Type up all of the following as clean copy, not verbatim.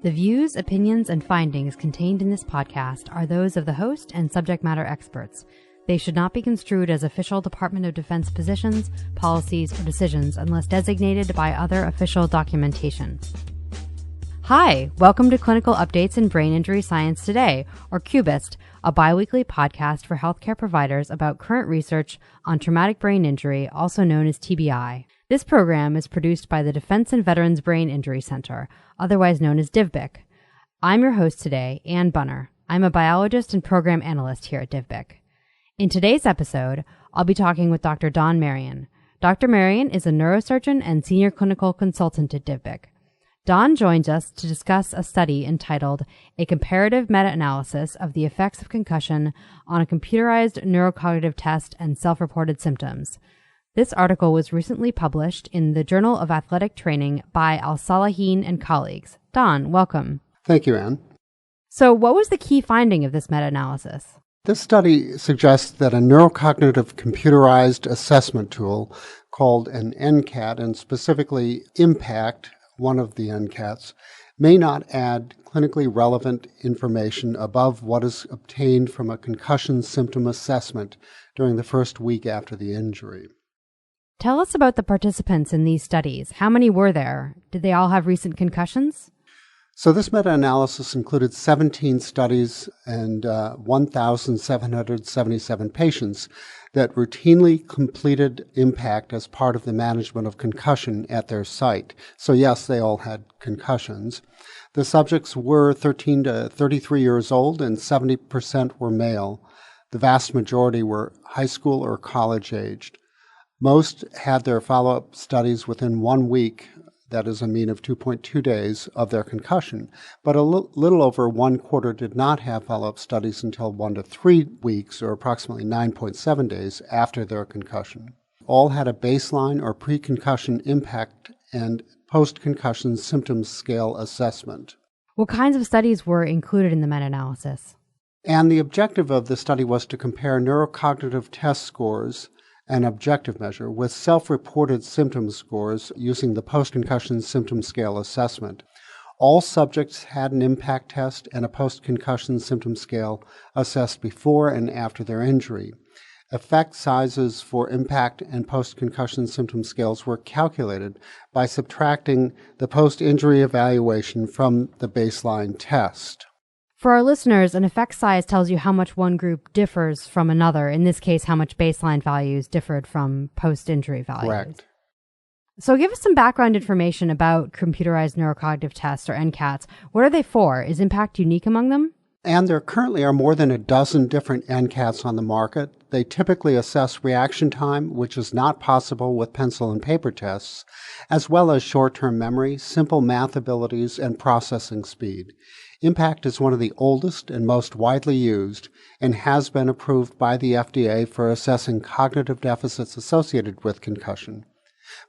The views, opinions, and findings contained in this podcast are those of the host and subject matter experts. They should not be construed as official Department of Defense positions, policies, or decisions unless designated by other official documentation. Hi, welcome to Clinical Updates in Brain Injury Science Today, or CUBIST, a biweekly podcast for healthcare providers about current research on traumatic brain injury, also known as TBI. This program is produced by the Defense and Veterans Brain Injury Center, otherwise known as DVBIC. I'm your host today, Ann Bunner. I'm a biologist and program analyst here at DVBIC. In today's episode, I'll be talking with Dr. Don Marion. Dr. Marion is a neurosurgeon and senior clinical consultant at DVBIC. Don joins us to discuss a study entitled A Comparative Meta-Analysis of the Effects of Concussion on a Computerized Neurocognitive Test and Self-Reported Symptoms. This article was recently published in the Journal of Athletic Training by Alsalaheen and colleagues. Don, welcome. Thank you, Ann. So what was the key finding of this meta-analysis? This study suggests that a neurocognitive computerized assessment tool called an NCAT, and specifically IMPACT, one of the NCATs, may not add clinically relevant information above what is obtained from a concussion symptom assessment during the first week after the injury. Tell us about the participants in these studies. How many were there? Did they all have recent concussions? So this meta-analysis included 17 studies and 1,777 patients that routinely completed IMPACT as part of the management of concussion at their site. So yes, they all had concussions. The subjects were 13 to 33 years old and 70% were male. The vast majority were high school or college aged. Most had their follow-up studies within 1 week, that is a mean of 2.2 days, of their concussion, but a little over one quarter did not have follow-up studies until 1 to 3 weeks, or approximately 9.7 days, after their concussion. All had a baseline or pre-concussion impact and post-concussion symptoms scale assessment. What kinds of studies were included in the meta-analysis? And the objective of the study was to compare neurocognitive test scores, an objective measure, with self-reported symptom scores using the post-concussion symptom scale assessment. All subjects had an IMPACT test and a post-concussion symptom scale assessed before and after their injury. Effect sizes for IMPACT and post-concussion symptom scales were calculated by subtracting the post-injury evaluation from the baseline test. For our listeners, an effect size tells you how much one group differs from another. In this case, how much baseline values differed from post-injury values. Correct. So give us some background information about computerized neurocognitive tests, or NCATs. What are they for? Is IMPACT unique among them? And there currently are more than a dozen different NCATs on the market. They typically assess reaction time, which is not possible with pencil and paper tests, as well as short-term memory, simple math abilities, and processing speed. IMPACT is one of the oldest and most widely used and has been approved by the FDA for assessing cognitive deficits associated with concussion.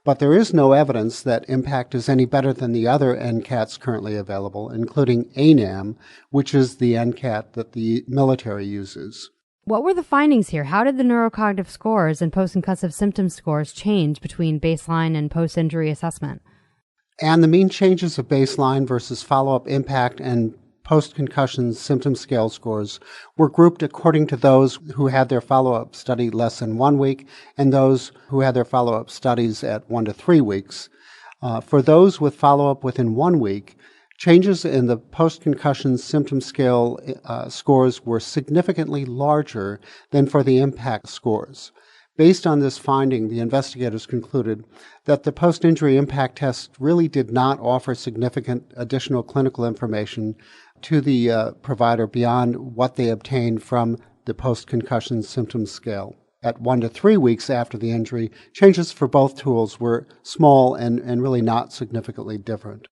But there is no evidence that IMPACT is any better than the other NCATs currently available, including ANAM, which is the NCAT that the military uses. What were the findings here? How did the neurocognitive scores and post-concussive symptom scores change between baseline and post-injury assessment? And the mean changes of baseline versus follow-up IMPACT and post-concussion symptom scale scores were grouped according to those who had their follow-up study less than 1 week and those who had their follow-up studies at 1 to 3 weeks. For those with follow-up within 1 week, changes in the post-concussion symptom scale scores were significantly larger than for the IMPACT scores. Based on this finding, the investigators concluded that the post-injury IMPACT test really did not offer significant additional clinical information to the provider beyond what they obtained from the post-concussion symptom scale. At 1 to 3 weeks after the injury, changes for both tools were small and really not significantly different.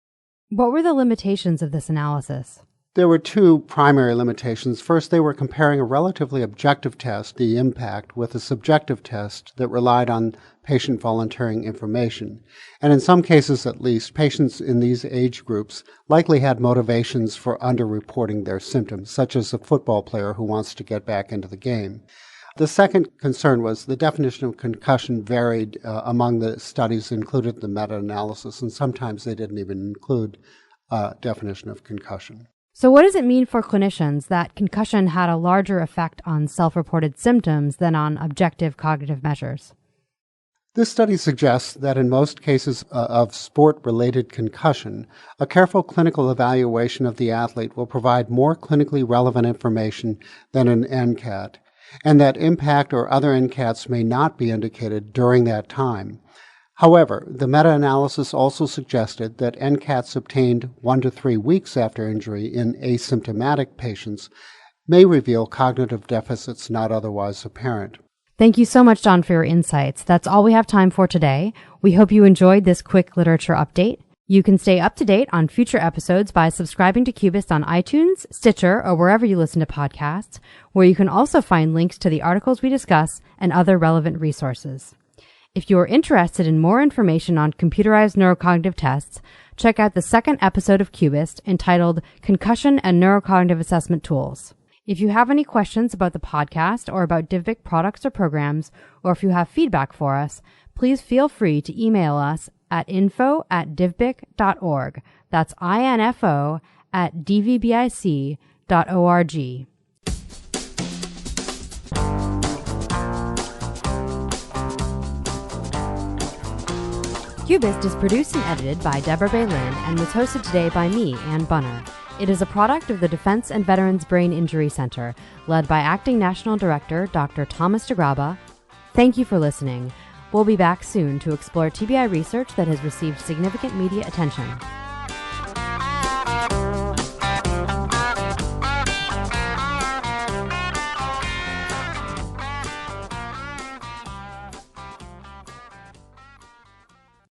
What were the limitations of this analysis? There were two primary limitations. First, they were comparing a relatively objective test, the IMPACT, with a subjective test that relied on patient volunteering information. And in some cases, at least, patients in these age groups likely had motivations for underreporting their symptoms, such as a football player who wants to get back into the game. The second concern was the definition of concussion varied among the studies included in the meta-analysis, and sometimes they didn't even include definition of concussion. So what does it mean for clinicians that concussion had a larger effect on self-reported symptoms than on objective cognitive measures? This study suggests that in most cases of sport-related concussion, a careful clinical evaluation of the athlete will provide more clinically relevant information than an NCAT, and that impact or other NCATs may not be indicated during that time. However, the meta-analysis also suggested that NCATs obtained 1 to 3 weeks after injury in asymptomatic patients may reveal cognitive deficits not otherwise apparent. Thank you so much, Don, for your insights. That's all we have time for today. We hope you enjoyed this quick literature update. You can stay up to date on future episodes by subscribing to CUBIST on iTunes, Stitcher, or wherever you listen to podcasts, where you can also find links to the articles we discuss and other relevant resources. If you are interested in more information on computerized neurocognitive tests, check out the second episode of CUBIST entitled Concussion and Neurocognitive Assessment Tools. If you have any questions about the podcast or about DivBic products or programs, or if you have feedback for us, please feel free to email us at info@divbic.org. That's info@dvbic.org. CUBIST is produced and edited by Deborah Baylin and was hosted today by me, Ann Bunner. It is a product of the Defense and Veterans Brain Injury Center, led by Acting National Director Dr. Thomas DeGraba. Thank you for listening. We'll be back soon to explore TBI research that has received significant media attention.